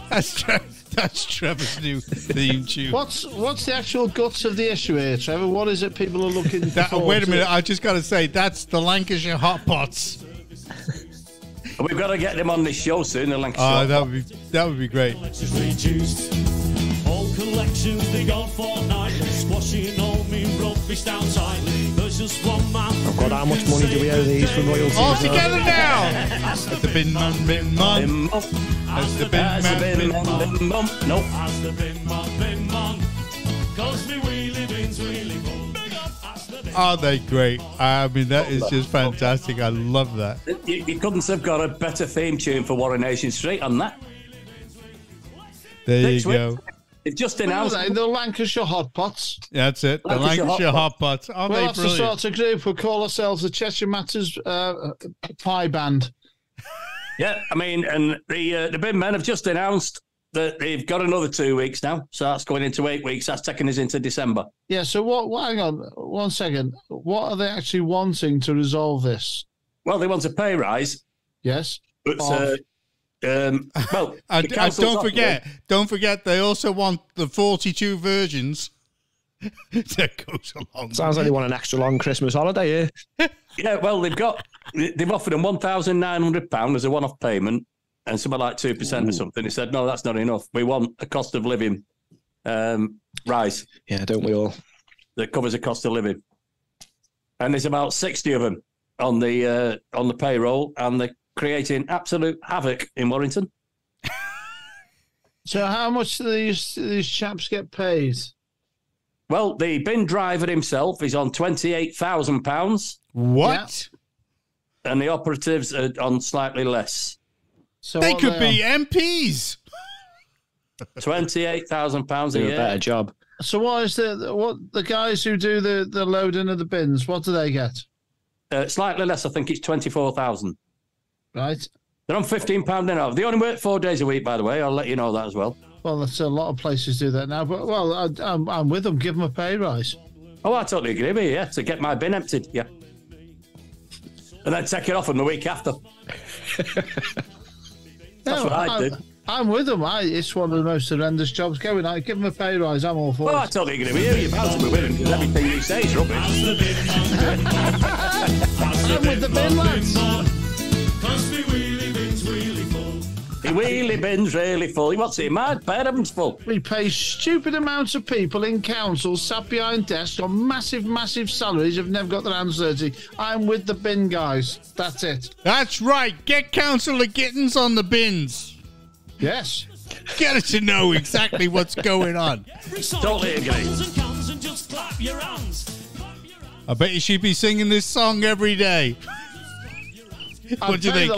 That's Trevor's new theme tune. What's the actual guts of the issue here, Trevor? What is it people are looking for? Wait a minute, I just got to say, that's the Lancashire Hot Pots. We've got to get them on this show soon, the Lancashire Hot Pots. That would be great. All collections, they go fortnightly, squashing all me rubbish down tightly. There's just one man. Oh God, how much money do we owe these for royalties? All together now! As the bin mum, bin mum. As the bin mum. Nope. As the bin mum. Cause me wheelie bin's really full. Are they great? I mean, that is just fantastic. I love that. You couldn't have got a better theme tune for Warrenation Street on that. There you go. They've just announced the Lancashire Hot Pots. That's it. The Lancashire Hot Pots. Aren't they that's brilliant? The sort of group we call ourselves the Cheshire Matters Pie Band. Yeah, I mean, and the Bin Men have just announced that they've got another 2 weeks now. So that's going into 8 weeks. That's taking us into December. Yeah, so what hang on 1 second. What are they actually wanting to resolve this? Well, they want a pay rise. Yes. But, well, and don't forget, they also want the 42 versions. That goes along. Sounds like they want an extra long Christmas holiday here. Yeah, well, they've offered them £1,900 as a one-off payment and something like 2% or something. He said, no, that's not enough. We want a cost of living rise. Yeah, don't we all? That covers the cost of living. And there's about 60 of them on the payroll, and they're creating absolute havoc in Warrington. So how much do these chaps get paid? Well, the bin driver himself is on £28,000. What? Yeah. And the operatives are on slightly less. So They could be MPs. £28,000 a Do a year. better job. So what is the guys who do the loading of the bins? What do they get? Slightly less. I think it's 24,000. Right. They're on £15 an hour. They only work 4 days a week, by the way. I'll let you know that as well. Well, that's a lot of places do that now. But I'm with them. Give them a pay rise. Oh, I totally agree with you. Yeah, to get my bin emptied. Yeah, and then take it off on the week after. That's what I did. I'm with them. It's one of the most horrendous jobs going. I give them a pay rise. I'm all for Oh, it. I totally agree with you. You're bound to be with him because everything you say is rubbish. I'm with the bin lads. The wheelie bin's really full. What's it? My bedroom's full. We pay stupid amounts of people in councils sat behind desks on massive, massive salaries who've never got their hands dirty. I'm with the bin guys. That's it. That's right. Get Councillor Gittins on the bins. Yes. Get her to know exactly what's going on. Totally agree. I bet you she'd be singing this song every day. What do you think?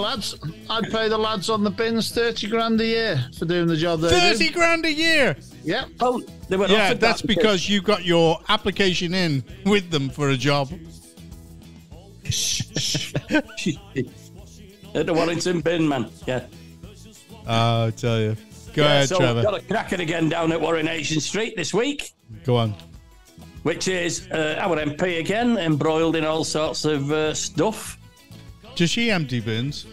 I'd pay the lads on the bins 30 grand a year for doing the job they 30 grand a year. Yeah. Oh, they were Yeah, offered that's that because you got your application in with them for a job. At the Warrington bin, man. Yeah. I tell you. Go ahead, so Trevor. Got a cracker again down at Warrenation Street this week, Go on. which is our MP again, embroiled in all sorts of stuff. Does she empty bins?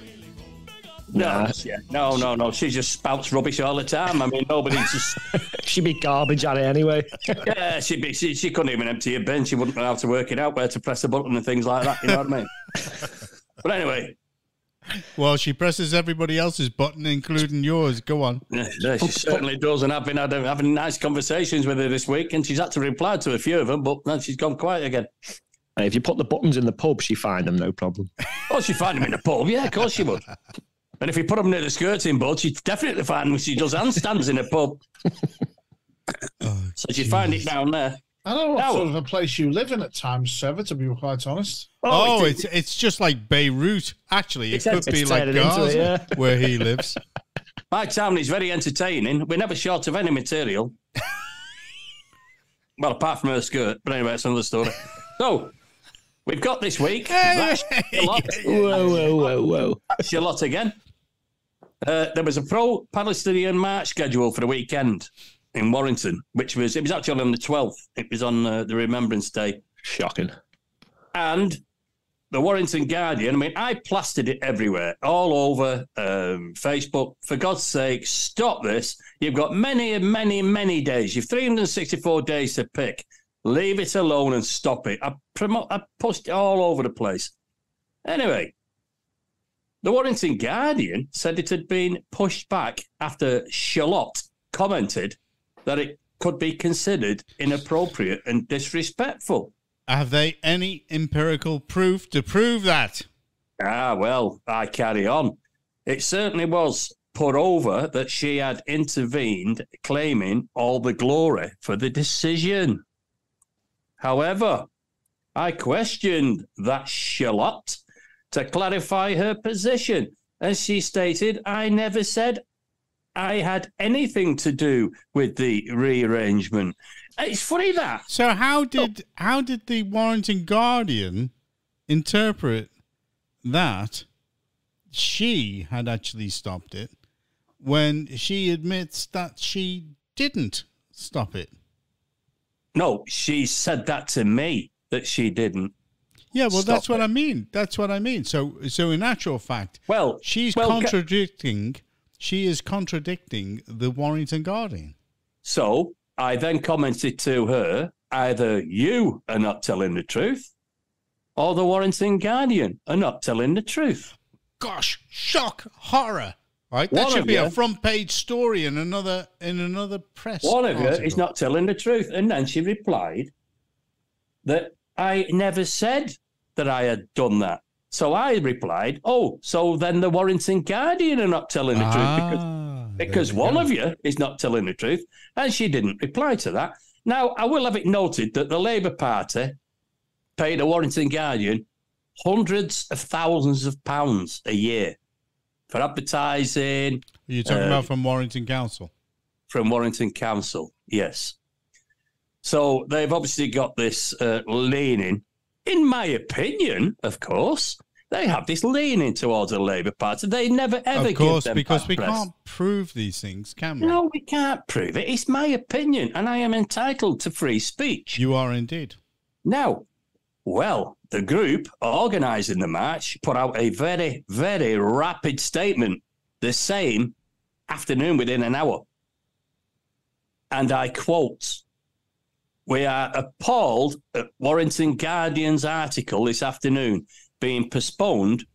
No, no. She just spouts rubbish all the time. I mean, nobody just. She'd be garbage at it anyway. Yeah, she couldn't even empty a bin. She wouldn't know how to work it out, where to press a button and things like that. You know what I mean? But anyway. Well, she presses everybody else's button, including yours. Go on. Yeah, she certainly does, and I've been having nice conversations with her this week, and she's had to reply to a few of them, but then she's gone quiet again. If you put the buttons in the pub, she find them, no problem. Oh, she'd find them in the pub. Yeah, of course she would. And if you put them near the skirting board, she'd definitely find them. She does handstands in a pub. So she'd find it down there. I don't know what sort of a place you live in at times, Trevor, to be quite honest. It's just like Beirut. Actually, it could be like Gaza, where he lives. My town is very entertaining. We're never short of any material. Well, apart from her skirt. But anyway, that's another story. So, we've got this week. That's Whoa. That's your lot again. There was a pro-Palestinian march scheduled for the weekend in Warrington, it was actually on the 12th. It was on the Remembrance Day. Shocking. And the Warrington Guardian, I mean, I plastered it everywhere, all over Facebook. For God's sake, stop this. You've got many, many, many days. You've 364 days to pick. Leave it alone and stop it. I pushed it all over the place. Anyway, the Warrington Guardian said it had been pushed back after Charlotte commented that it could be considered inappropriate and disrespectful. Have they any empirical proof to prove that? Well, I carry on. It certainly was put over that she had intervened, claiming all the glory for the decision. However, I questioned that Charlotte to clarify her position, as she stated, I never said I had anything to do with the rearrangement. It's funny that. So how did the Warrington Guardian interpret that she had actually stopped it when she admits that she didn't stop it? No, she said that to me, that she didn't. Yeah, well, that's what I mean. That's what I mean. So in actual fact, she is contradicting the Warrington Guardian. So I then commented to her, either you are not telling the truth or the Warrington Guardian are not telling the truth. Gosh, shock, horror. Right, that One should of be you- a front page story in another press. One of you article. is not telling the truth. And then she replied that I never said that I had done that. So I replied, oh, so then the Warrington Guardian are not telling the truth because there we one go. of you is not telling the truth. And she didn't reply to that. Now, I will have it noted that the Labour Party paid the Warrington Guardian hundreds of thousands of pounds a year for advertising. You're talking about from Warrington Council. From Warrington Council, yes. So they've obviously got this leaning, in my opinion, of course, they have this leaning towards the Labour Party. They never, ever Of course, give them because bad we press. can't prove these things, can we? No, we can't prove it. It's my opinion, and I am entitled to free speech. You are indeed. Now, well, the group organising the march put out a very, very rapid statement the same afternoon, within an hour. And I quote, "We are appalled at Warrington Guardian's article this afternoon being postponed,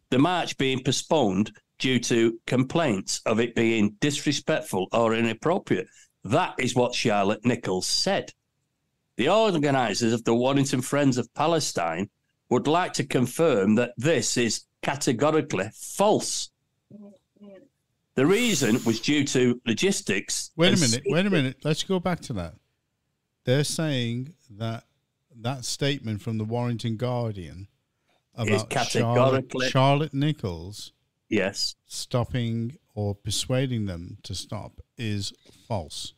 the march being postponed due to complaints of it being disrespectful or inappropriate." That is what Charlotte Nichols said. The organisers of the Warrington Friends of Palestine would like to confirm that this is categorically false. The reason was due to logistics. Wait a minute. Let's go back to that. They're saying that statement from the Warrington Guardian about categorically- Charlotte Nichols Yes, stopping or persuading them to stop is false.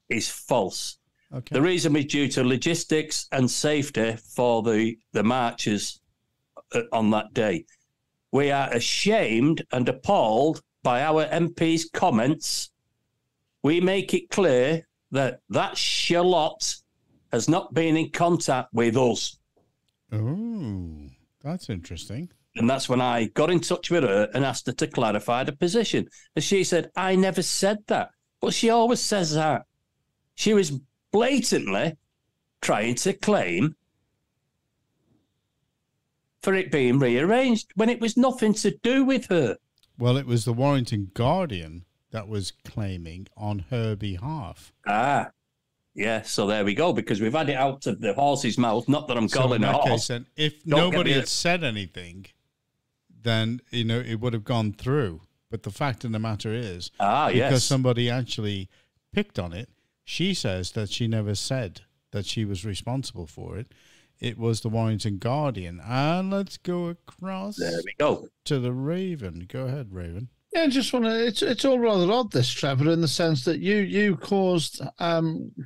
is false. Okay. The reason was due to logistics and safety for the marchers on that day. We are ashamed and appalled by our MP's comments. We make it clear that Charlotte has not been in contact with us. Oh, that's interesting. And that's when I got in touch with her and asked her to clarify the position. And she said, I never said that. But she always says that. She was blatantly trying to claim for it being rearranged when it was nothing to do with her. Well, it was the Warrington Guardian that was claiming on her behalf. Ah, yeah. So there we go, because we've had it out of the horse's mouth. Not that I'm So calling in a that horse. case, then, if Don't nobody get me- had said anything, then it would have gone through. But the fact of the matter is, because yes. somebody actually picked on it, she says that she never said that she was responsible for it. It was the Warrington Guardian. And let's go across There we go. to the Raven. Go ahead, Raven. Yeah, I just want to. It's all rather odd, this, Trevor, in the sense that you caused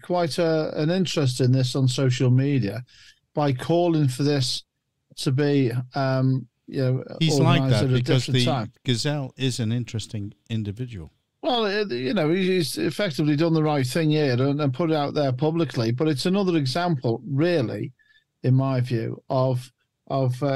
quite an interest in this on social media by calling for this to be, He's like organised that at a because different the time. Gazelle is an interesting individual. Well, he's effectively done the right thing here and put it out there publicly. But it's another example, really, in my view, of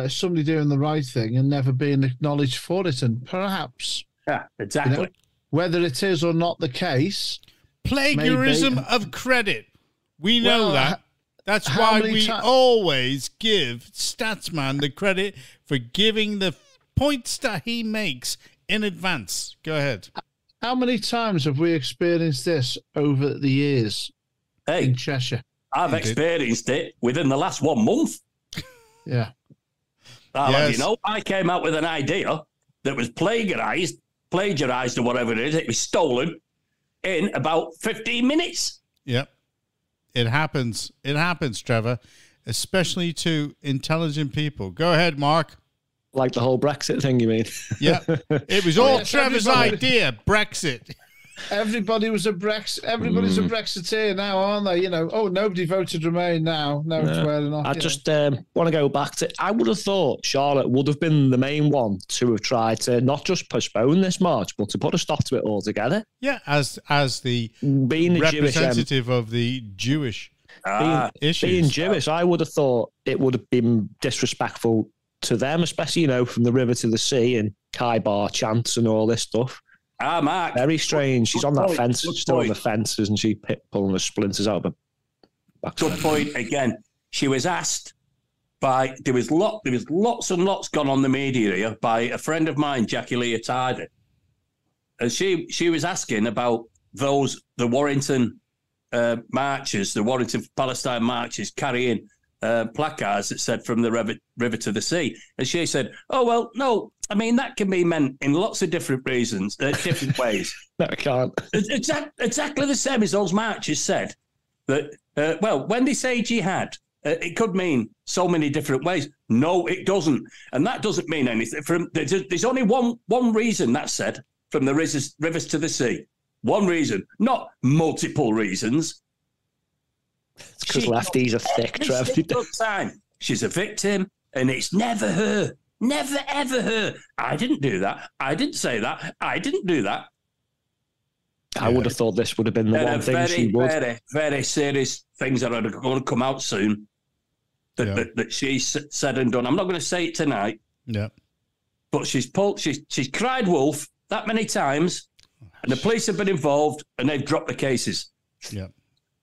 somebody doing the right thing and never being acknowledged for it. And perhaps, Yeah, exactly. whether it is or not the case, Plagiarism Maybe. of credit. We know Well, that. That's how why many we ti- always give Statsman the credit for giving the points that he makes in advance. Go ahead. how many times have we experienced this over the years in Hey, Cheshire? I've experienced it within the last 1 month. Yeah. I'll have Yes. you know, I came out with an idea that was plagiarized or whatever it is. It was stolen in about 15 minutes. Yep. It happens. It happens, Trevor, especially to intelligent people. Go ahead, Mark. Like the whole Brexit thing, you mean? Yeah. It was all Yes, Trevor's everybody- idea, Brexit. Everybody's a Brexiteer now, aren't they? Nobody voted Remain now. No, it's wearing off. I just want to go back to. I would have thought Charlotte would have been the main one to have tried to not just postpone this march, but to put a stop to it altogether. Yeah, as the Being a Jewish, representative of the Jewish issues. being Jewish, I would have thought it would have been disrespectful to them, especially from the river to the sea and Kai Bar chants and all this stuff. Mark. Very strange. She's on that point, fence, good still on the point. fence, isn't she? Pulling the splinters out of her back. Good point again. She was asked by there was lots and lots gone on the media here by a friend of mine, Jackie Leotardi, and she was asking about the Warrington marches, the Warrington Palestine marches carrying placards that said "From the river to the sea," and she said, "Oh well, no. I mean that can be meant in lots of different reasons, different ways. No, I can't. Exactly the same as those marches said that. Well, when they say jihad, it could mean so many different ways. No, it doesn't, and that doesn't mean anything. There's only one reason that's said from the rivers to the sea. One reason, not multiple reasons." It's because lefties are thick, Trev. Time. She's a victim, and it's never her. Never, ever her. I didn't do that. I didn't say that. I didn't do that. I would have thought this would have been the one thing she would. Very, very serious things that are going to come out soon that she said and done. I'm not going to say it tonight. Yeah. But she's cried wolf that many times, and the police have been involved, and they've dropped the cases. Yeah.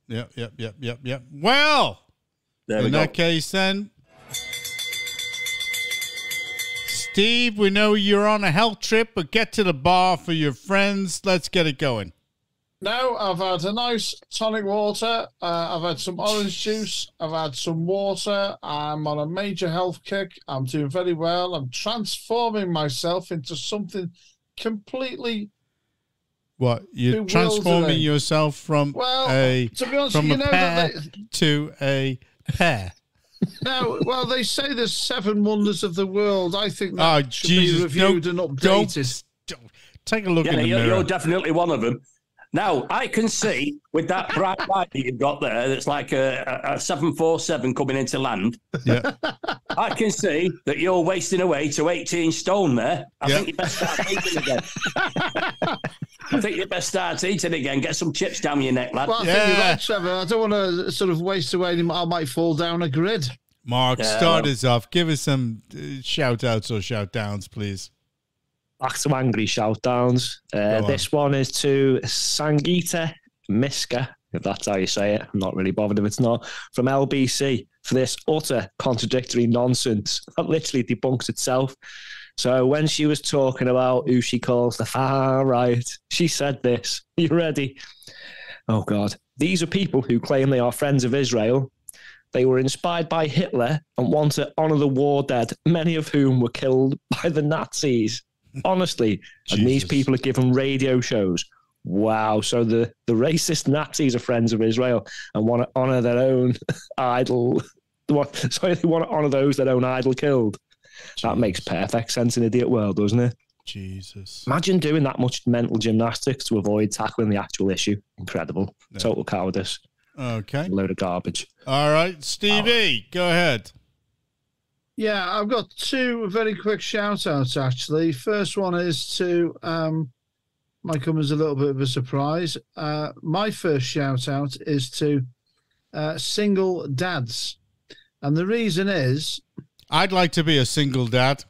Yep. Well, in that case, then, Steve, we know you're on a health trip, but get to the bar for your friends. Let's get it going. No, I've had a nice tonic water. I've had some orange juice. I've had some water. I'm on a major health kick. I'm doing very well. I'm transforming myself into something completely. What, you're transforming yourself from a pear to a pear? No, well, they say there's 7 wonders of the world. I think that should be reviewed and updated. Don't take a look in the mirror. You're definitely one of them. Now, I can see with that bright light that you've got there, that's like a 747 coming into land. Yeah. I can see that you're wasting away to 18 stone there. I think you best start eating again. Get some chips down your neck, lad. Well, I think you're right, Trevor. I don't want to sort of waste away anymore. I might fall down a grid. Mark, start us off. Give us some shout-outs or shout-downs, please. Back to angry shout-downs. This one is to Sangeeta Miska, if that's how you say it. I'm not really bothered if it's not. From LBC for this utter contradictory nonsense that literally debunks itself. So when she was talking about who she calls the far right, she said this. Are you ready? Oh, God. These are people who claim they are friends of Israel. They were inspired by Hitler and want to honour the war dead, many of whom were killed by the Nazis. Honestly, and these people are given radio shows. Wow. So the racist Nazis are friends of Israel and want to honour their own idol. They want to honour those their own idol killed. Jesus. That makes perfect sense in Idiot World, doesn't it? Jesus. Imagine doing that much mental gymnastics to avoid tackling the actual issue. Incredible. Yeah. Total cowardice. Okay. A load of garbage. All right. Stevie, go ahead. Yeah, I've got 2 very quick shout-outs, actually. First one is to, might come as a little bit of a surprise. My first shout-out is to single dads. And the reason is... I'd like to be a single dad.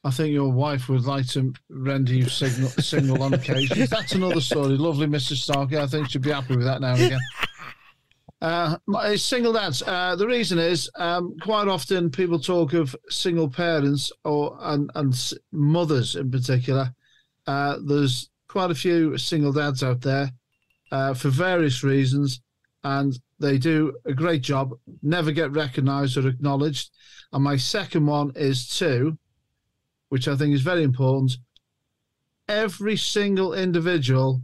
I think your wife would like to render you single on occasion. That's another story. Lovely Mrs. Starkey. I think she'd be happy with that now and again. Single dads. The reason is quite often people talk of single parents and mothers in particular. There's quite a few single dads out there for various reasons, and they do a great job, never get recognised or acknowledged. And my second one is to, which I think is very important, every single individual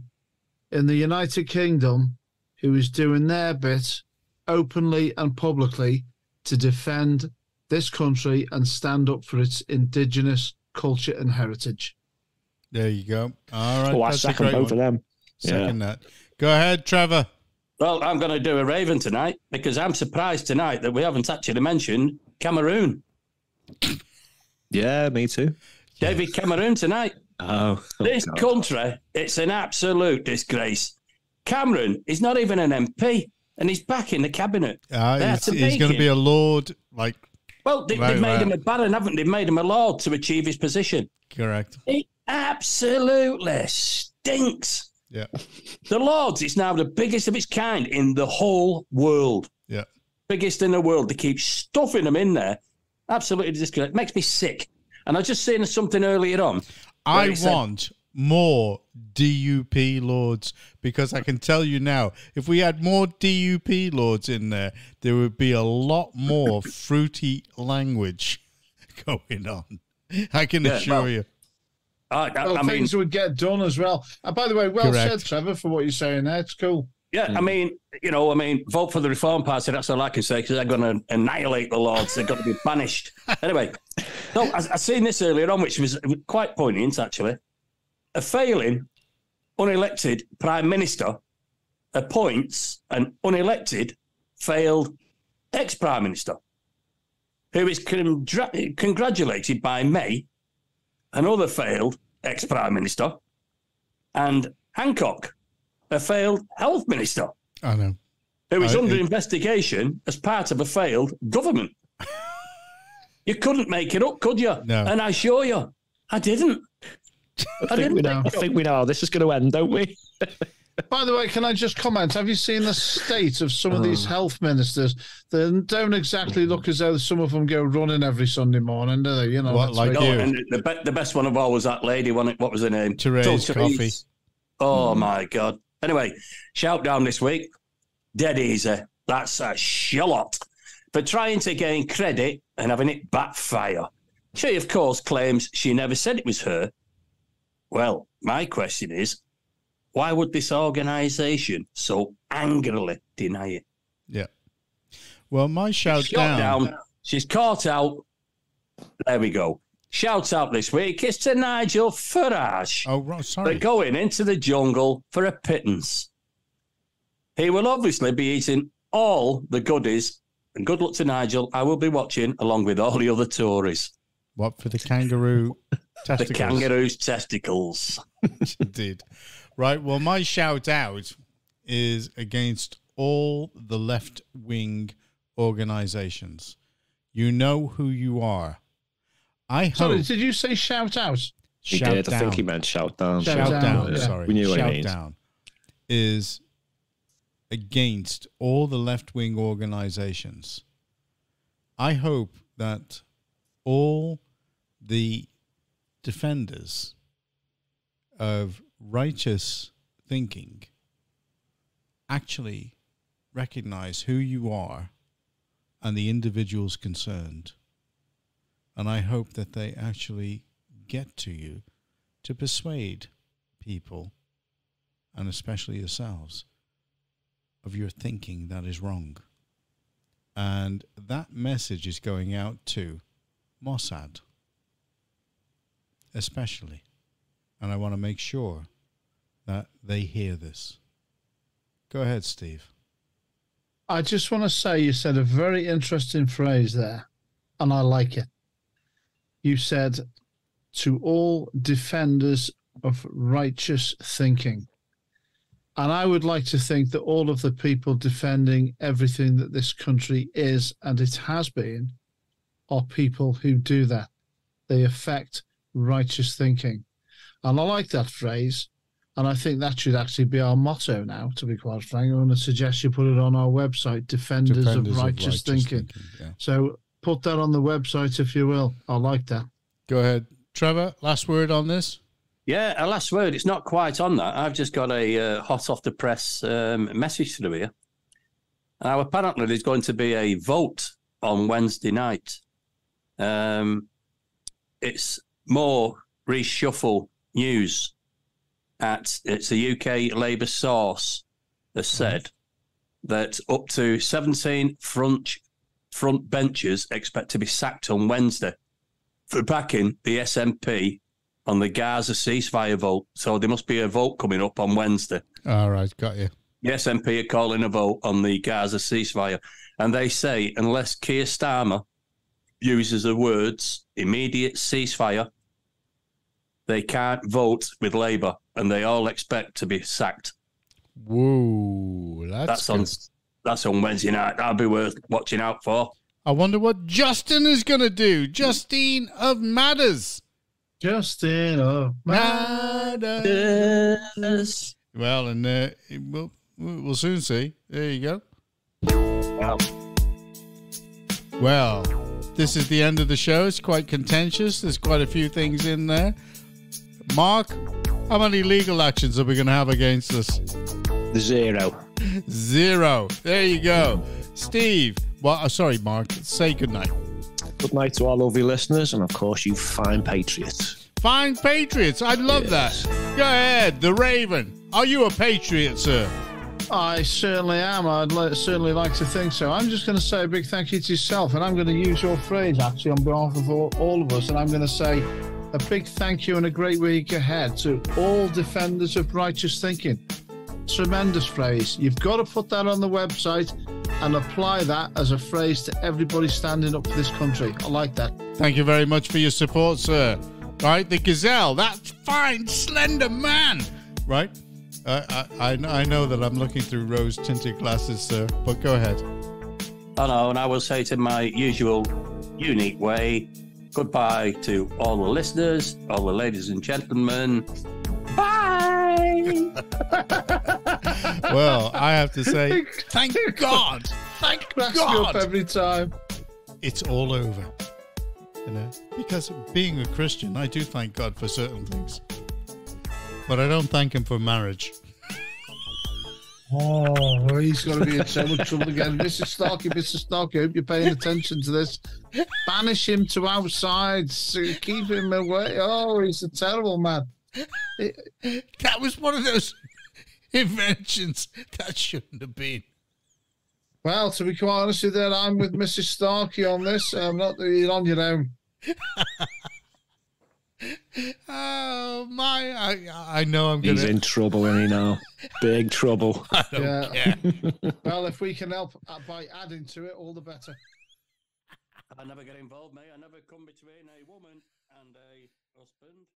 in the United Kingdom who is doing their bit openly and publicly to defend this country and stand up for its indigenous culture and heritage. There you go. All right. Oh, I second both of them. Second that. Go ahead, Trevor. Well, I'm going to do a Raven tonight because I'm surprised tonight that we haven't actually mentioned Cameroon. Yeah, me too. David Cameroon tonight. This God. country, it's an absolute disgrace. Cameron is not even an MP, and he's back in the cabinet. He's going to be a lord, like... Well, they've made him a baron, haven't they? They've made him a lord to achieve his position. Correct. It absolutely stinks. Yeah. The Lords is now the biggest of its kind in the whole world. Yeah. Biggest in the world. They keep stuffing them in there. Absolutely disgusting. It makes me sick. And I was just saying something earlier on. I want more DUP lords, because I can tell you now, if we had more DUP lords in there, there would be a lot more fruity language going on. I can assure you. I mean, things would get done as well. And by the way, well said, Trevor, for what you're saying there. It's cool. Yeah, I mean, vote for the Reform Party. That's all I can say, because they're going to annihilate the Lords. They're going to be banished. Anyway, no, I seen this earlier on, which was quite poignant, actually. A failing, unelected Prime Minister appoints an unelected, failed ex-Prime Minister, who is congratulated by May, another failed ex-Prime Minister, and Hancock, a failed health minister. I know. Who is under investigation as part of a failed government. You couldn't make it up, could you? No. And I assure you, I didn't. I think we know how this is going to end, don't we? By the way, can I just comment? Have you seen the state of some of these health ministers? They don't exactly look as though some of them go running every Sunday morning, do they? You know, what, like you? And the best one of all was that lady. What was her name? Therese Coffey. Oh my God. Anyway, shout down this week. Dead easy. That's a shallot for trying to gain credit and having it backfire. She, of course, claims she never said it was her. Well, my question is, why would this organisation so angrily deny it? Yeah. Well, my shout down. She's caught out. There we go. Shout out this week is to Nigel Farage. Oh, right, sorry. They're going into the jungle for a pittance. He will obviously be eating all the goodies. And good luck to Nigel. I will be watching along with all the other Tories. What, for the kangaroo testicles? The kangaroo's testicles. Indeed. Right, well, my shout out is against all the left-wing organisations. You know who you are. Sorry, did you say shout out? He did. I think he meant shout down. Shout down, sorry. We knew what he shout means. down is against all the left-wing organisations. I hope that all the defenders of righteous thinking actually recognize who you are and the individuals concerned. And I hope that they actually get to you to persuade people, and especially yourselves, of your thinking that is wrong. And that message is going out to Mossad, especially. And I want to make sure that they hear this. Go ahead, Steve. I just want to say you said a very interesting phrase there, and I like it. You said, to all defenders of righteous thinking. And I would like to think that all of the people defending everything that this country is, and it has been, are people who do that. They affect righteous thinking. And I like that phrase. And I think that should actually be our motto now, to be quite frank. I'm going to suggest you put it on our website, Defenders of Righteous Thinking. Yeah. So put that on the website, if you will. I like that. Go ahead. Trevor, last word on this? Yeah, a last word. It's not quite on that. I've just got a hot off the press message through here. Now, apparently there's going to be a vote on Wednesday night. It's more reshuffle news. It's a UK Labour source has said that up to 17 front benchers expect to be sacked on Wednesday for backing the SNP on the Gaza ceasefire vote. So there must be a vote coming up on Wednesday. All right, got you. The SNP are calling a vote on the Gaza ceasefire. And they say unless Keir Starmer uses the words immediate ceasefire, they can't vote with Labour, and they all expect to be sacked. Whoa, that's on Wednesday night. That'll be worth watching out for. I wonder what Justin is going to do. Justine of Matters. Justin of Matters. Well, and we'll soon see. There you go. Wow. Well, this is the end of the show. It's quite contentious. There's quite a few things in there. Mark, How many legal actions are we going to have against us? 0. 0. There you go. Steve, well, sorry, Mark, say goodnight. Good night to all lovely listeners, and of course, you fine patriots. Fine patriots. I love that. Go ahead, the Raven. Are you a patriot, sir? I certainly am. Certainly like to think so. I'm just going to say a big thank you to yourself, and I'm going to use your phrase, actually, on behalf of all of us, and I'm going to say a big thank you and a great week ahead to all defenders of righteous thinking. Tremendous phrase. You've got to put that on the website and apply that as a phrase to everybody standing up for this country. I like that. Thank you very much for your support, sir. Right, the gazelle, that fine, slender man. Right? I know that I'm looking through rose-tinted glasses, sir, but go ahead. I know, and I will say it in my usual unique way, goodbye to all the listeners, all the ladies and gentlemen. Bye! Well, I have to say, thank God. Thank Cracks me up God. every time. It's all over. You know? Because being a Christian, I do thank God for certain things. But I don't thank him for marriage. Oh, he's going to be in so much trouble again. Mr. Starkey, I hope you're paying attention to this. Banish him to outside. Keep him away. Oh, he's a terrible man. That was one of those inventions that shouldn't have been. Well, to be quite honest with you, I'm with Mrs. Starkey on this. I'm not you're on your own. Oh, my. I know I'm going to... He's in trouble, isn't he now? Big trouble. I don't care. Well, if we can help by adding to it, all the better. I never get involved, mate. I never come between a woman and a husband.